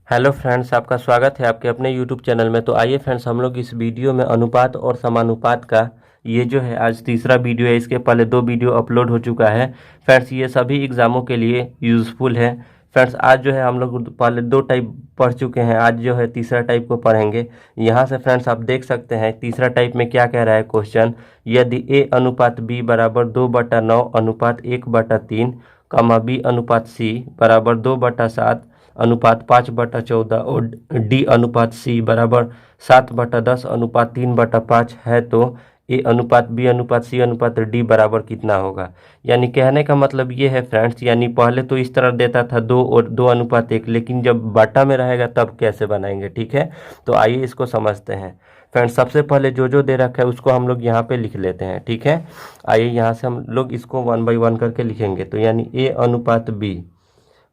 Hello friends, आपका स्वागत है आपके अपने यूट्यूब चैनल में। तो आइए फ्रेंड्स, हम लोग इस वीडियो में अनुपात और समानुपात का ये जो है आज तीसरा वीडियो है। इसके पहले 2 वीडियो अपलोड हो चुका है फ्रेंड्स। ये सभी एग्ज़ामों के लिए यूज़फुल है फ्रेंड्स। आज जो है हम लोग पहले 2 टाइप पढ़ चुके हैं, आज जो है तीसरा टाइप को पढ़ेंगे। यहाँ से फ्रेंड्स आप देख सकते हैं तीसरा टाइप में क्या कह रहा है क्वेश्चन। यदि ए अनुपात बी बराबर 2/9 अनुपात 1/3 कमा बी अनुपात सी बराबर 2/7 अनुपात 5/14 और डी अनुपात सी बराबर 7/10 अनुपात 3/5 है, तो ए अनुपात बी अनुपात सी अनुपात डी बराबर कितना होगा। यानी कहने का मतलब ये है फ्रेंड्स, यानी पहले तो इस तरह देता था 2 और 2 अनुपात 1, लेकिन जब बाटा में रहेगा तब कैसे बनाएंगे। ठीक है, तो आइए इसको समझते हैं फ्रेंड्स। सबसे पहले जो दे रखा है उसको हम लोग यहाँ पे लिख लेते हैं। ठीक है, आइए यहाँ से हम लोग इसको 1 बाई 1 करके लिखेंगे। तो यानी ए अनुपात बी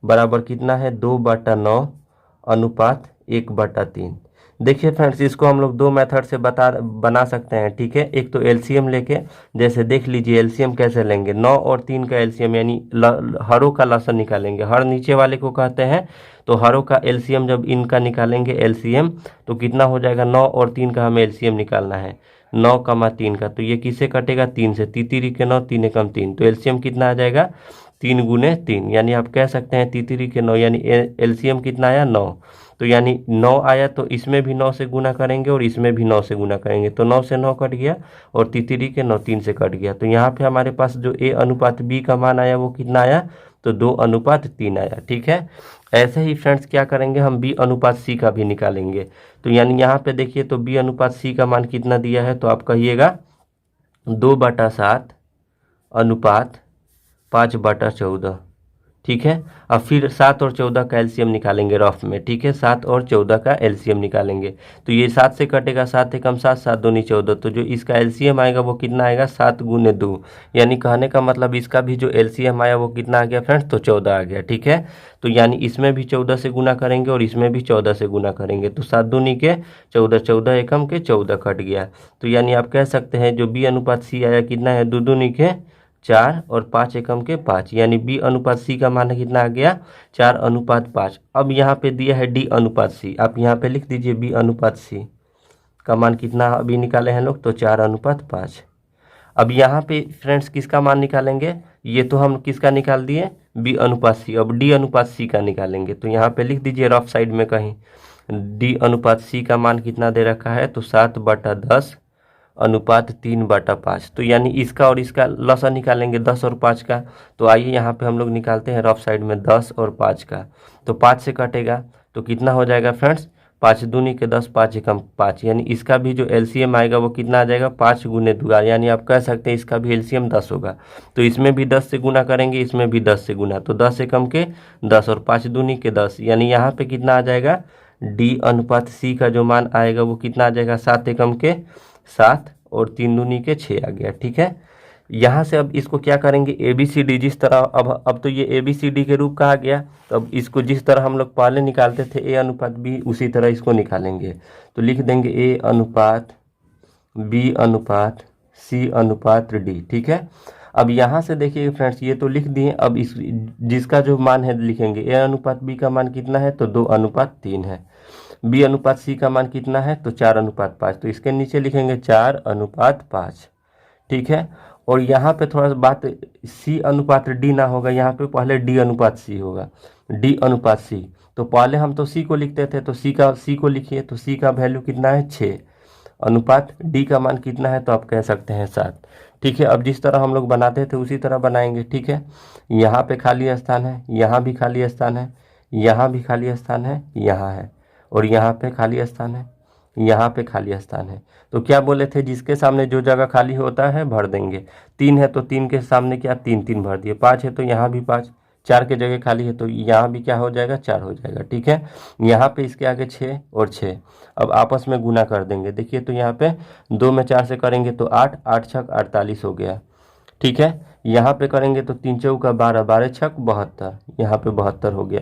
बराबर कितना है 2/9 अनुपात 1/3। देखिए फ्रेंड्स, इसको हम लोग 2 मेथड से बना सकते हैं। ठीक है, एक तो एलसीएम लेके, जैसे देख लीजिए एलसीएम कैसे लेंगे। 9 और 3 का एलसीएम यानी हरों का लसन निकालेंगे। हर नीचे वाले को कहते हैं, तो हरों का एलसीएम जब इनका निकालेंगे एलसीएम तो कितना हो जाएगा 9 और 3 का हमें एलसीएम निकालना है। 9, 3 का, तो ये किससे कटेगा 3 से। तीतीरी के 9, 3 एकम 3, तो एलसीएम कितना आ जाएगा 3 × 3। यानी आप कह सकते हैं तीतीरी के 9, यानी एलसीएम कितना आया 9। तो यानी 9 आया, तो इसमें भी 9 से गुना करेंगे और इसमें भी 9 से गुना करेंगे, तो 9 से 9 कट गया और तीतीरी के 9 3 से कट गया। तो यहाँ पे हमारे पास जो ए अनुपात बी का मान आया वो कितना आया, तो 2/3 आया। ठीक है, ऐसे ही फ्रेंड्स क्या करेंगे हम बी अनुपात सी का भी निकालेंगे। तो यानी यहाँ पे देखिए, तो बी अनुपात सी का मान कितना दिया है, तो आप कहिएगा 2/7 अनुपात 5/14। ठीक है, अब फिर 7 और 14 का एलसीएम निकालेंगे रफ में। ठीक है, 7 और 14 का एलसीएम निकालेंगे, तो ये 7 से कटेगा, 7 एकम 7, 7 दूनी 14, तो जो इसका एलसीएम आएगा वो कितना आएगा 7 × 2। यानी कहने का मतलब इसका भी जो एलसीएम आया वो कितना आ गया फ्रेंड्स, तो 14 आ गया। ठीक है, तो यानी इसमें भी 14 से गुना करेंगे और इसमें भी 14 से गुना करेंगे, तो 7 दूनी के 14, 14 एकम के 14 कट गया। तो यानी आप कह सकते हैं जो बी अनुपात सी आया कितना है 2 दूनी के 4 और 5 एकम के 5, यानी बी अनुपात सी का मान कितना आ गया 4/5। अब यहाँ पे दिया है डी अनुपात सी, आप यहाँ पे लिख दीजिए बी अनुपात सी का मान कितना अभी निकाले हैं लोग, तो 4/5। अब यहाँ पे फ्रेंड्स किसका मान निकालेंगे, ये तो हम किसका निकाल दिए बी अनुपात सी। अब डी अनुपात सी का निकालेंगे, तो यहाँ पे लिख दीजिए रफ साइड में कहीं डी अनुपात सी का मान कितना दे रखा है, तो 7/10 अनुपात 3/5। तो यानी इसका और इसका लसा निकालेंगे 10 और 5 का। तो आइए यहाँ पे हम लोग निकालते हैं रफ साइड में 10 और 5 का, तो 5 से कटेगा तो कितना हो जाएगा फ्रेंड्स 5 दूनी के 10, 5 एकम 5, यानी इसका भी जो एलसीएम आएगा वो कितना आ जाएगा 5 × 2, यानी आप कह सकते हैं इसका भी एलसीएम 10 होगा। तो इसमें भी 10 से गुना करेंगे, इसमें भी 10 से गुना, तो 10 एकम के 10 और 5 दूनी के 10, यानी यहाँ पे कितना आ जाएगा डी अनुपात सी का जो मान आएगा वो कितना आ जाएगा 7 एकम के 7 और 3 दूनी के 6 आ गया। ठीक है, यहाँ से अब इसको क्या करेंगे ए बी सी डी, जिस तरह अब तो ये ए बी सी डी के रूप का आ गया, तो अब इसको जिस तरह हम लोग पहले निकालते थे ए अनुपात बी, उसी तरह इसको निकालेंगे। तो लिख देंगे ए अनुपात बी अनुपात सी अनुपात डी। ठीक है, अब यहाँ से देखिए फ्रेंड्स ये तो लिख दिए, अब इस जिसका जो मान है लिखेंगे ए अनुपात बी का मान कितना है, तो 2/3 है। बी अनुपात सी का मान कितना है, तो 4/5, तो इसके नीचे लिखेंगे 4/5। ठीक है, और यहाँ पे थोड़ा सा बात सी अनुपात डी ना होगा, यहाँ पे पहले डी अनुपात सी होगा। डी अनुपात सी, तो पहले हम तो सी को लिखते थे, तो सी को लिखिए, तो सी का वैल्यू कितना है 6 अनुपात डी का मान कितना है, तो आप कह सकते हैं 7। ठीक है, अब जिस तरह हम लोग बनाते थे उसी तरह बनाएंगे। ठीक है, यहाँ पे खाली स्थान है, यहाँ भी खाली स्थान है, यहाँ भी खाली स्थान है, यहाँ है, और यहाँ पे खाली स्थान है, यहाँ पे खाली स्थान है। तो क्या बोले थे, जिसके सामने जो जगह खाली होता है भर देंगे। 3 है तो 3 के सामने क्या 3 3 भर दिए। 5 है तो यहाँ भी 5, 4 के जगह खाली है तो यहाँ भी क्या हो जाएगा 4 हो जाएगा। ठीक है, यहाँ पे इसके आगे 6 और 6, अब आपस में गुना कर देंगे। देखिए तो यहाँ पे 2 में 4 से करेंगे तो 8, 8 छक 48 हो गया। ठीक है, यहाँ पे करेंगे तो 3 चौका 12, 12 छक 72, यहाँ पे 72 हो गया।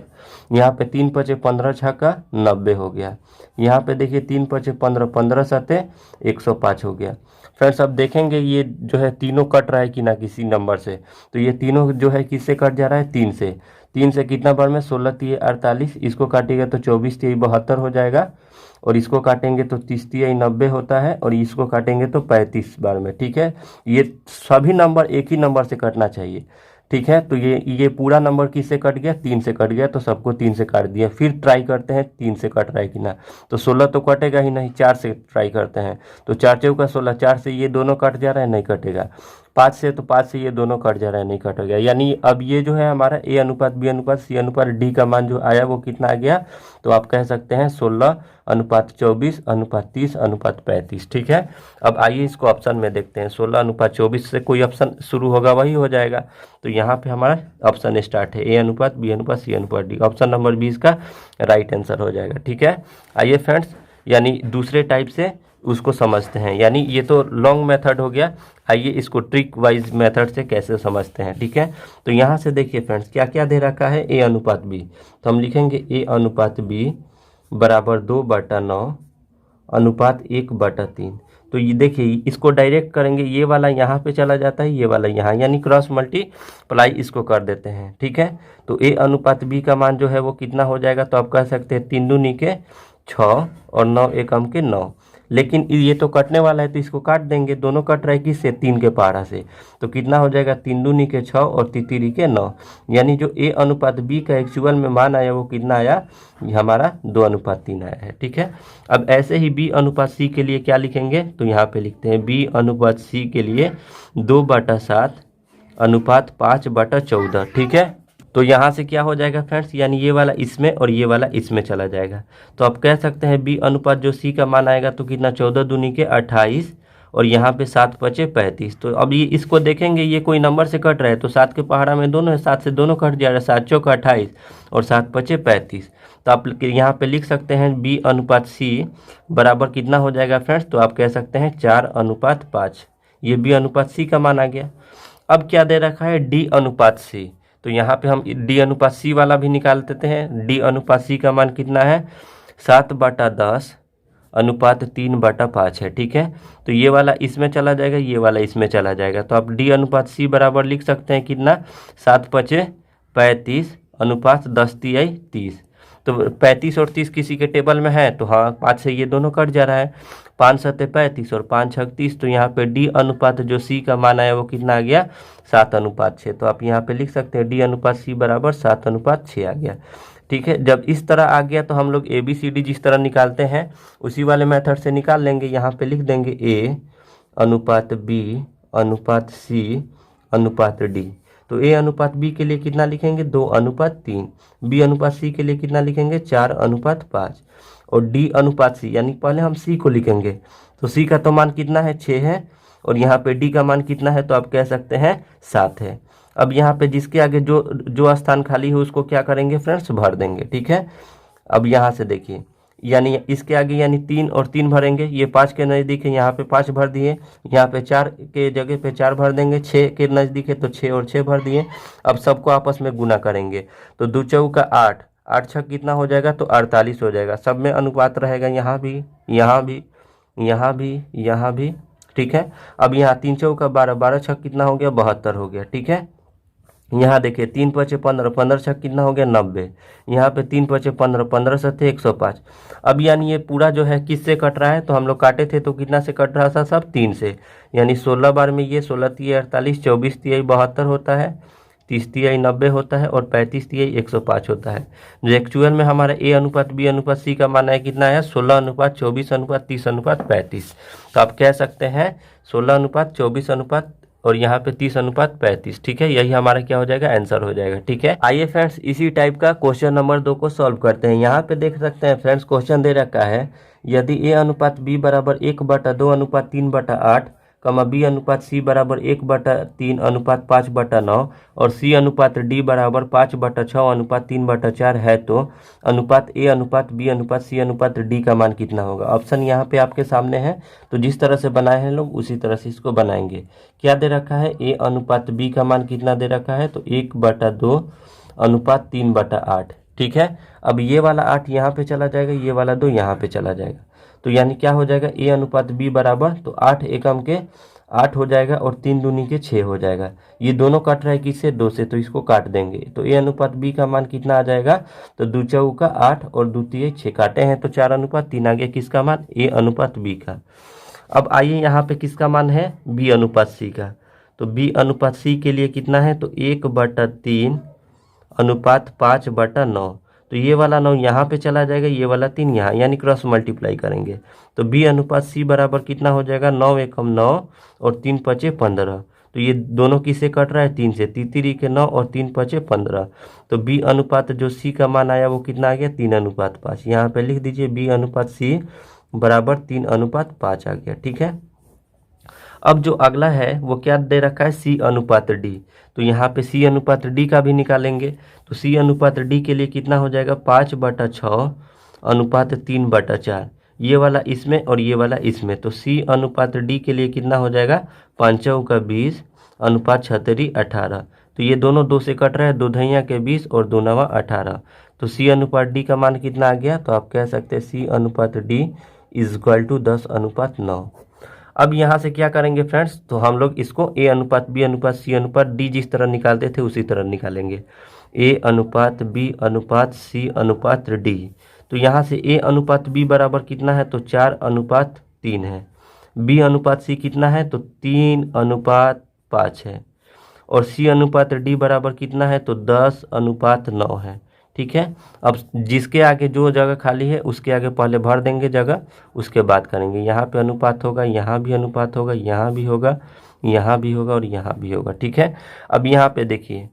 यहाँ पे 3 पचे 15 छक्का 90 हो गया। यहाँ पे देखिए 3 पचे 15, 15 सते 105 हो गया। फ्रेंड्स अब देखेंगे ये जो है तीनों कट रहा है कि ना किसी नंबर से, तो ये तीनों जो है किससे कट जा रहा है 3 से। 3 से कितना बार में 16 तिये 48, इसको काटिएगा तो 24 तिये 72 हो जाएगा, और इसको काटेंगे तो 30 तिये 90 होता है, और इसको काटेंगे तो 35 बार में। ठीक है, ये सभी नंबर एक ही नंबर से कटना चाहिए। ठीक है, तो ये पूरा नंबर किससे कट गया, 3 से कट गया, तो सबको 3 से काट दिया। फिर ट्राई करते हैं 3 से कट रहा है कि ना, तो 16 तो कटेगा ही नहीं, 4 से ट्राई करते हैं, तो 4 चौका 16, 4 से ये दोनों कट जा रहा है, नहीं कटेगा। 5 से, तो 5 से ये दोनों कट जा रहा है, नहीं कटेगा। यानी अब ये जो है हमारा ए अनुपात बी अनुपात सी अनुपात डी का मान जो आया वो कितना आ गया, तो आप कह सकते हैं 16 अनुपात 24 अनुपात 30 अनुपात 35। ठीक है, अब आइए इसको ऑप्शन में देखते हैं। 16 अनुपात 24 से कोई ऑप्शन शुरू होगा वही हो जाएगा, तो यहाँ पे हमारा ऑप्शन स्टार्ट है, ए अनुपात बी अनुपात सी अनुपात डी। ऑप्शन नंबर 20 का राइट आंसर हो जाएगा। ठीक है, आइए फ्रेंड्स, यानी दूसरे टाइप से उसको समझते हैं। यानी ये तो लॉन्ग मेथड हो गया, आइए इसको ट्रिक वाइज मेथड से कैसे समझते हैं। ठीक है, तो यहाँ से देखिए फ्रेंड्स, क्या क्या दे रखा है, ए अनुपात बी, तो हम लिखेंगे ए अनुपात बी बराबर 2/9 अनुपात 1/3। तो ये देखिए, इसको डायरेक्ट करेंगे, ये वाला यहाँ पे चला जाता है, ये वाला यहाँ, यानी क्रॉस मल्टीप्लाई इसको कर देते हैं। ठीक है, तो ए अनुपात बी का मान जो है वो कितना हो जाएगा, तो आप कह सकते हैं 3 दूनी के 6 और 9 एकम के 9। लेकिन ये तो कटने वाला है, तो इसको काट देंगे, दोनों कट रहा है किससे, 3 के पहाड़ा से, तो कितना हो जाएगा 3 दूनी के 6 और तितिरी के 9। यानी जो ए अनुपात बी का एक्चुअल में मान आया वो कितना आया, हमारा 2:3 आया है। ठीक है, अब ऐसे ही बी अनुपात सी के लिए क्या लिखेंगे, तो यहाँ पे लिखते हैं बी अनुपात सी के लिए 2/7 अनुपात 5/14। ठीक है, तो यहाँ से क्या हो जाएगा फ्रेंड्स, यानी ये वाला इसमें और ये वाला इसमें चला जाएगा, तो आप कह सकते हैं बी अनुपात जो सी का मान आएगा तो कितना, 14 दूनी के 28 और यहाँ पे 7 पचे 35। तो अब ये इसको देखेंगे, ये कोई नंबर से कट रहा है, तो 7 के पहाड़ा में दोनों है, 7 से दोनों कट जा रहा है, 7 चौका 28 और 7 पचे 35। तो आप यहाँ पे लिख सकते हैं बी अनुपात सी बराबर कितना हो जाएगा फ्रेंड्स, तो आप कह सकते हैं 4:5। ये बी अनुपात सी का मान आ गया। अब क्या दे रखा है, डी अनुपात सी, तो यहाँ पे हम डी अनुपात सी वाला भी निकाल देते हैं। डी अनुपात सी का मान कितना है, 7/10 अनुपात 3/5 है। ठीक है, तो ये वाला इसमें चला जाएगा, ये वाला इसमें चला जाएगा, तो आप डी अनुपात सी बराबर लिख सकते हैं कितना, 7 पचे 35 अनुपात 10 तिहाई 30। तो 35 और 30 किसी के टेबल में है, तो हाँ 5 से ये दोनों कट जा रहा है, 5 सत्ते 35 और 5 छक 30। तो यहाँ पे डी अनुपात जो सी का मान आया वो कितना आ गया, 7:6। तो आप यहाँ पे लिख सकते हैं डी अनुपात सी बराबर 7:6 आ गया। ठीक है, जब इस तरह आ गया तो हम लोग ए बी सी डी जिस तरह निकालते हैं उसी वाले मेथड से निकाल लेंगे। यहाँ पे लिख देंगे ए अनुपात बी अनुपात सी अनुपात डी। तो ए अनुपात बी के लिए कितना लिखेंगे, 2:3। बी अनुपात सी के लिए कितना लिखेंगे, 4:5। और डी अनुपात सी, यानी पहले हम सी को लिखेंगे, तो सी का तो मान कितना है, 6 है, और यहाँ पे डी का मान कितना है, तो आप कह सकते हैं 7 है। अब यहाँ पे जिसके आगे जो स्थान खाली है उसको क्या करेंगे फ्रेंड्स, भर देंगे। ठीक है, अब यहाँ से देखिए, यानी इसके आगे यानी 3 और 3 भरेंगे, ये 5 के नज़दीक है, यहाँ पे 5 भर दिए, यहाँ पे 4 के जगह पे 4 भर देंगे, 6 के नज़दीक है तो 6 और 6 भर दिए। अब सबको आपस में गुना करेंगे, तो 2 चौका 8, 8 छक कितना हो जाएगा, तो 48 हो जाएगा। सब में अनुपात रहेगा, यहाँ भी यहाँ भी यहाँ भी यहाँ भी। ठीक है, अब यहाँ 3 चौका 12, 12 छक कितना हो गया, 72 हो गया। ठीक है, यहाँ देखिए 3 पचे 15, 15 छक कितना हो गया, 90। यहाँ पे 3 पचे 15, 15 सत्ते 105। अब यानी ये पूरा जो है किससे कट रहा है, तो हम लोग काटे थे तो कितना से कट रहा था, सब 3 से, यानी 16 बार में ये 16 तिहाई 48, 24 तिहाई 72 होता है, 30 तिहाई 90 होता है और 35 तिहाई 105 होता है। जो एक्चुअल में हमारा ए अनुपात बी अनुपात सी का मान है कितना है, 16 अनुपात 24 अनुपात 30 अनुपात 35। तो आप कह सकते हैं 16 अनुपात 24 अनुपात और यहाँ पे 30 अनुपात 35। ठीक है, यही हमारा क्या हो जाएगा, आंसर हो जाएगा। ठीक है, आइए फ्रेंड्स इसी टाइप का क्वेश्चन नंबर 2 को सॉल्व करते हैं। यहाँ पे देख सकते हैं फ्रेंड्स, क्वेश्चन दे रखा है, यदि ए अनुपात बी बराबर 1/2 अनुपात 3/8 कमा बी अनुपात सी बराबर 1/3 अनुपात 5/9 और सी अनुपात डी बराबर 5/6 अनुपात 3/4 है, तो अनुपात ए अनुपात बी अनुपात सी अनुपात डी का मान कितना होगा। ऑप्शन यहाँ पे आपके सामने है, तो जिस तरह से बनाए हैं लोग उसी तरह से इसको बनाएंगे। क्या दे रखा है, ए अनुपात बी का मान कितना दे रखा है, तो 1/2 अनुपात 3/8। ठीक है, अब ये वाला 8 यहाँ पे चला जाएगा, ये वाला 2 यहाँ पे चला जाएगा, तो यानी क्या हो जाएगा, ए अनुपात बी बराबर, तो 8 एकम के 8 हो जाएगा और 3 दूनी के 6 हो जाएगा। ये दोनों कट रहा है किससे? 2 से, तो इसको काट देंगे। तो ए अनुपात बी का मान कितना आ जाएगा? तो 2 चौका 8 और 2 तिये 6 काटे हैं तो 4 अनुपात 3 आ गया किसका मान? ए अनुपात बी का। अब आइए यहाँ पे किसका मान है? बी अनुपात सी का। तो बी अनुपात सी के लिए कितना है? तो 1/3 अनुपात 5/9। तो ये वाला 9 यहाँ पे चला जाएगा, ये वाला 3 यहाँ, यानी क्रॉस मल्टीप्लाई करेंगे। तो बी अनुपात सी बराबर कितना हो जाएगा? 9 एकम 9 और 3 पचे 15। तो ये दोनों किससे कट रहा है? 3 से। 3 के 9 और 3 पचे 15। तो बी अनुपात जो सी का मान आया वो कितना आ गया? 3:5। यहाँ पे लिख दीजिए बी अनुपात सी बराबर 3:5 आ गया। ठीक है। अब जो अगला है वो क्या दे रखा है? सी अनुपात डी। तो यहाँ पे सी अनुपात डी का भी निकालेंगे। तो सी अनुपात डी के लिए कितना हो जाएगा? 5/6 अनुपात 3/4। ये वाला इसमें और ये वाला इसमें। तो सी अनुपात डी के लिए कितना हो जाएगा? 5 का 20 अनुपात 6 18। तो ये दोनों 2 से कट रहा है, 2 धैया के 20 और 2 नवा 18। तो सी अनुपात डी का मान कितना आ गया? तो आप कह सकते हैं सी अनुपात डी इज इक्वल टू 10:9। अब यहाँ से क्या करेंगे फ्रेंड्स? तो हम लोग इसको ए अनुपात बी अनुपात सी अनुपात डी जिस तरह निकालते थे उसी तरह निकालेंगे। ए अनुपात बी अनुपात सी अनुपात डी। तो यहाँ से ए अनुपात बी बराबर कितना है? तो 4:3 है। बी अनुपात सी कितना है? तो 3:5 है। और सी अनुपात डी बराबर कितना है? तो 10:9 है। ठीक है। अब जिसके आगे जो जगह खाली है उसके आगे पहले भर देंगे जगह, उसके बाद करेंगे। यहाँ पे अनुपात होगा, यहाँ भी अनुपात होगा, यहाँ भी होगा, यहाँ भी होगा और यहाँ भी होगा। ठीक है। अब यहाँ पे देखिए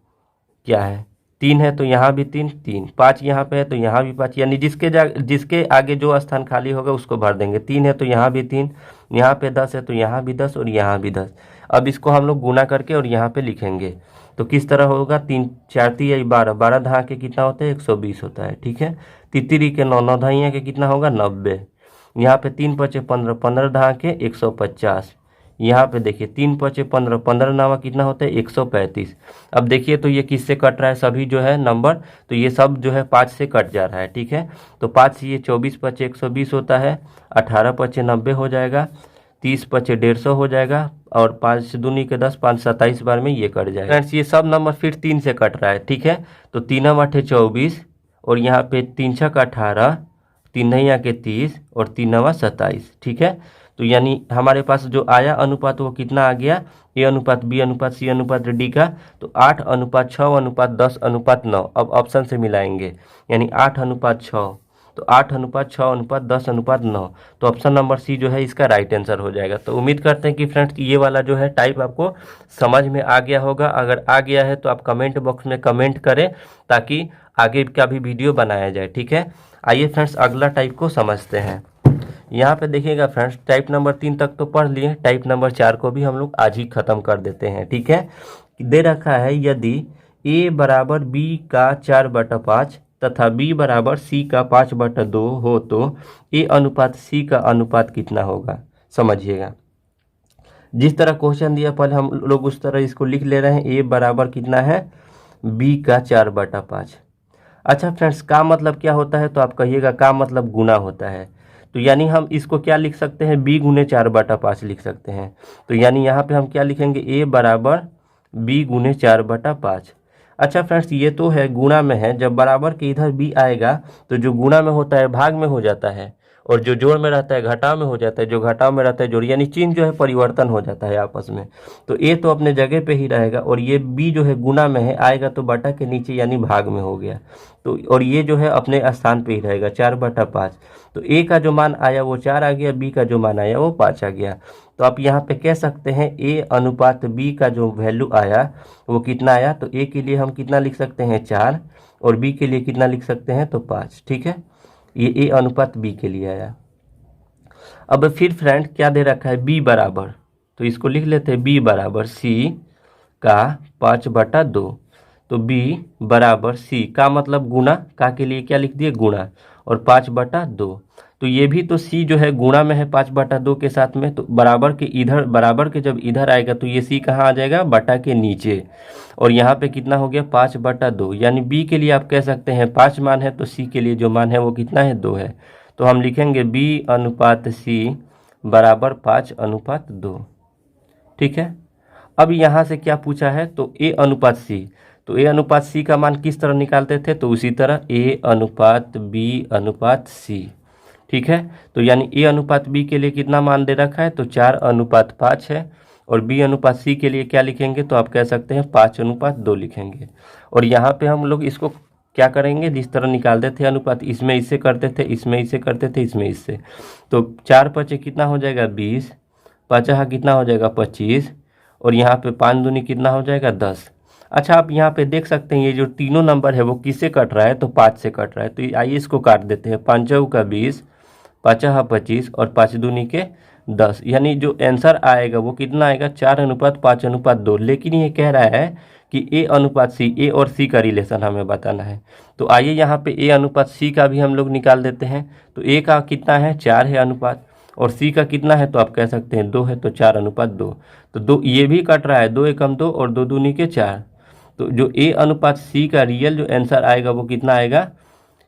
क्या है? 3 है तो यहाँ भी 3, 3, 5 यहाँ पे है तो यहाँ भी 5, यानी जिसके आगे जो स्थान खाली होगा उसको भर देंगे। 3 है तो यहाँ भी 3, यहाँ पे 10 है तो यहाँ भी 10 और यहाँ भी 10। अब इसको हम लोग गुना करके और यहाँ पे लिखेंगे। तो किस तरह होगा? 3 4 तिया 12, 12 दहा के कितना होता है? 120 होता है। ठीक है। तितरी के 9, 9 दहिया के कितना होगा? 90। यहाँ पे 3 पचे 15, 15 दहा के 150। यहाँ पे देखिए 3 पचे 15, 15 नावा कितना होता है? 135। अब देखिए तो ये किससे कट रहा है? सभी जो है नंबर, तो ये सब जो है 5 से कट जा रहा है। ठीक है। तो 5 से ये 24 पचे 120 होता है, 18 पचे 90 हो जाएगा, 30 पचे 150 हो जाएगा और 5 दूनी के 10, 5 27 बार में ये कट जाएगा। फ्रेंड्स ये सब नंबर फिर 3 से कट रहा है। ठीक है। तो 3 24 और यहाँ पे 3 6 18, 3 9 के 30 और 3 9 27। ठीक है। तो यानी हमारे पास जो आया अनुपात वो कितना आ गया? ए अनुपात बी अनुपात सी अनुपात डी का। तो 8:6:10:9। अब ऑप्शन से मिलाएंगे, यानी 8:6। तो 8:6:10:9। तो ऑप्शन नंबर सी जो है इसका राइट आंसर हो जाएगा। तो उम्मीद करते हैं कि फ्रेंड्स ये वाला जो है टाइप आपको समझ में आ गया होगा। अगर आ गया है तो आप कमेंट बॉक्स में कमेंट करें ताकि आगे का भी वीडियो बनाया जाए। ठीक है। आइए फ्रेंड्स अगला टाइप को समझते हैं। यहाँ पे देखिएगा फ्रेंड्स, टाइप नंबर 3 तक तो पढ़ लिए, टाइप नंबर 4 को भी हम लोग आज ही खत्म कर देते हैं। ठीक है। दे रखा है यदि a बराबर b का 4/5 तथा b बराबर c का 5/2 हो तो a अनुपात c का अनुपात कितना होगा? समझिएगा, जिस तरह क्वेश्चन दिया पहले हम लोग उस तरह इसको लिख ले रहे हैं। a बराबर कितना है? b का 4/5। अच्छा फ्रेंड्स, का मतलब क्या होता है? तो आप कहिएगा का मतलब गुना होता है। तो यानी हम इसको क्या लिख सकते हैं? b गुने 4/5 लिख सकते हैं। तो यानी यहाँ पे हम क्या लिखेंगे? a बराबर b गुने 4/5। अच्छा फ्रेंड्स, ये तो है गुणा में है, जब बराबर के इधर b आएगा तो जो गुणा में होता है भाग में हो जाता है और जो जोड़ में रहता है घटाव में हो जाता है, जो घटाव में रहता है जोड़, यानी चिन्ह जो है परिवर्तन हो जाता है आपस में। तो ए तो अपने जगह पे ही रहेगा और ये बी जो है गुना में है, आएगा तो बटा के नीचे यानी भाग में हो गया। तो और ये जो है अपने स्थान पे ही रहेगा 4/5। तो ए का जो मान आया वो 4 आ गया, बी का जो मान आया वो 5 आ गया। तो आप यहाँ पे कह सकते हैं ए अनुपात बी का जो वैल्यू आया वो कितना आया? तो ए के लिए हम कितना लिख सकते हैं? 4 और बी के लिए कितना लिख सकते हैं? तो 5। ठीक है। ये ए अनुपात बी के लिए आया। अब फिर फ्रेंड क्या दे रखा है? बी बराबर, तो इसको लिख लेते हैं बी बराबर सी का 5/2। तो बी बराबर सी का मतलब गुना, का के लिए क्या लिख दिए? गुणा, और 5/2। तो ये भी तो सी जो है गुणा में है 5/2 के साथ में, तो बराबर के इधर, बराबर के जब इधर आएगा तो ये सी कहाँ आ जाएगा? बटा के नीचे। और यहाँ पे कितना हो गया? 5/2। यानी बी के लिए आप कह सकते हैं 5 मान है, तो सी के लिए जो मान है वो कितना है? 2 है। तो हम लिखेंगे बी अनुपात सी बराबर 5/2। ठीक है। अब यहाँ से क्या पूछा है, तो ए अनुपात सी, तो ए अनुपात सी का मान किस तरह निकालते थे, तो उसी तरह ए अनुपात बी अनुपात सी, ठीक है। तो यानी ए अनुपात बी के लिए कितना मान दे रखा है, तो 4:5 है, और बी अनुपात सी के लिए क्या लिखेंगे, तो आप कह सकते हैं 5:2 लिखेंगे। और यहाँ पे हम लोग इसको क्या करेंगे, जिस तरह निकालते थे अनुपात, इसमें इससे करते थे, इसमें इससे करते थे, इसमें इससे, तो 4×5 कितना हो जाएगा 20, 5 कितना हो जाएगा 25, और यहाँ पे 5 दूनी कितना हो जाएगा 10। अच्छा, आप यहाँ पे देख सकते हैं ये जो तीनों नंबर है वो किससे कट रहा है, तो 5 से कट रहा है। तो आइए इसको काट देते हैं, 5 का 20, 5 25 और 5 दूनी के 10, यानी जो आंसर आएगा वो कितना आएगा 4:5:2। लेकिन ये कह रहा है कि ए अनुपात सी, ए और सी का रिलेशन हमें बताना है। तो आइए यहाँ पे ए अनुपात सी का भी हम लोग निकाल देते हैं। तो ए का कितना है 4 है अनुपात, और सी का कितना है, तो आप कह सकते हैं 2 है, तो 4:2। तो 2 ये भी कट रहा है, 2 एकम 2 और 2 दूनी के 4। तो जो ए अनुपात सी का रियल जो आंसर आएगा वो कितना आएगा,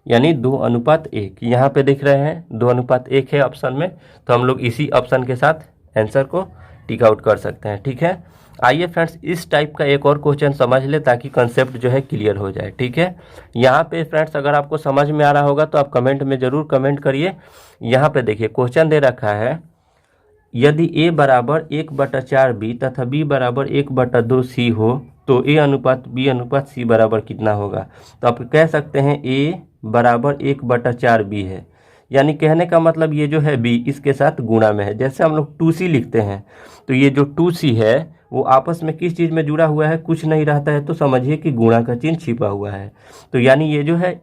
यानी 2:1। यहाँ पे देख रहे हैं 2:1 है ऑप्शन में, तो हम लोग इसी ऑप्शन के साथ आंसर को टिक आउट कर सकते हैं, ठीक है। आइए फ्रेंड्स इस टाइप का एक और क्वेश्चन समझ ले ताकि कंसेप्ट जो है क्लियर हो जाए, ठीक है। यहाँ पे फ्रेंड्स अगर आपको समझ में आ रहा होगा तो आप कमेंट में ज़रूर कमेंट करिए। यहाँ पे देखिए क्वेश्चन दे रखा है, यदि a बराबर 1/4 बी तथा b बराबर 1/2 सी हो तो a अनुपात b अनुपात c बराबर कितना होगा। तो आप कह सकते हैं a बराबर 1/4 बी है, यानी कहने का मतलब ये जो है b इसके साथ गुणा में है। जैसे हम लोग 2c लिखते हैं, तो ये जो 2c है वो आपस में किस चीज़ में जुड़ा हुआ है, कुछ नहीं रहता है, तो समझिए कि गुणा का चिन्ह छिपा हुआ है। तो यानी ये जो है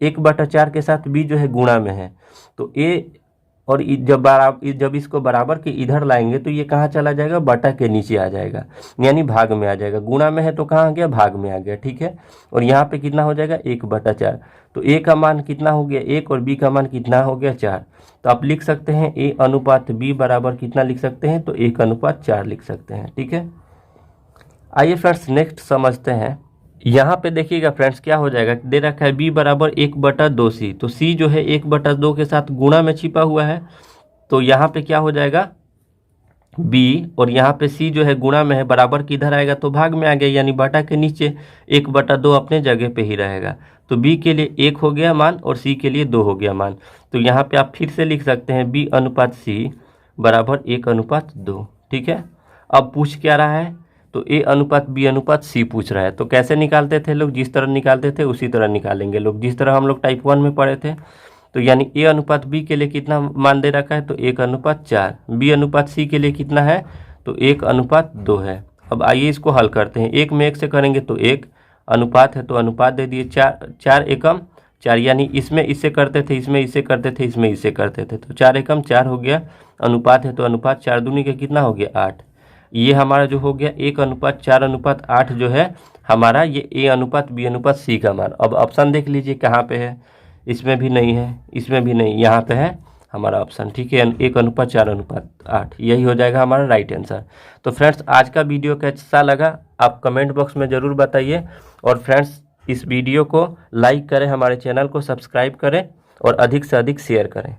1/4 के साथ b जो है गुणा में है, तो a और जब इसको बराबर के इधर लाएंगे तो ये कहाँ चला जाएगा, बटा के नीचे आ जाएगा, यानी भाग में आ जाएगा। गुणा में है तो कहाँ आ गया, भाग में आ गया, ठीक है। और यहाँ पे कितना हो जाएगा 1/4, तो a का मान कितना हो गया 1 और b का मान कितना हो गया 4। तो आप लिख सकते हैं a अनुपात b बराबर कितना लिख सकते हैं, तो 1:4 लिख सकते हैं, ठीक है। आइए फ्रेंड्स नेक्स्ट समझते हैं। यहाँ पे देखिएगा फ्रेंड्स क्या हो जाएगा, दे रखा है b बराबर 1/2 सी, तो c जो है 1/2 के साथ गुणा में छिपा हुआ है, तो यहाँ पे क्या हो जाएगा b, और यहाँ पे c जो है गुणा में है, बराबर किधर आएगा, तो भाग में आ गया, यानी बटा के नीचे 1/2 अपने जगह पे ही रहेगा। तो b के लिए 1 हो गया मान और c के लिए 2 हो गया मान। तो यहाँ पे आप फिर से लिख सकते हैं b अनुपात c बराबर 1:2, ठीक है। अब पूछ क्या रहा है, तो a अनुपात b अनुपात c पूछ रहा है। तो कैसे निकालते थे लोग, जिस तरह निकालते थे उसी तरह निकालेंगे लोग, जिस तरह हम लोग टाइप 1 में पढ़े थे। तो यानी a अनुपात b के लिए कितना मान दे रखा है, तो 1:4। b अनुपात c के लिए कितना है, तो 1:2 है। अब आइए इसको हल करते हैं, 1 में 1 से करेंगे तो 1, अनुपात है तो अनुपात दे दिए, 4 एकम 4, यानी इसमें इससे करते थे, इसमें इससे करते थे, इसमें इससे करते थे, तो 4 एकम 4 हो गया। अनुपात है तो अनुपात, 4 दूनी के कितना हो गया 8। ये हमारा जो हो गया 1:4:8 जो है हमारा, ये a अनुपात b अनुपात c का मान। अब ऑप्शन देख लीजिए कहाँ पे है, इसमें भी नहीं है, इसमें भी नहीं, यहाँ पे है हमारा ऑप्शन, ठीक है, 1:4:8, यही हो जाएगा हमारा राइट आंसर। तो फ्रेंड्स आज का वीडियो कैसा लगा आप कमेंट बॉक्स में ज़रूर बताइए, और फ्रेंड्स इस वीडियो को लाइक करें, हमारे चैनल को सब्सक्राइब करें और अधिक से अधिक शेयर करें।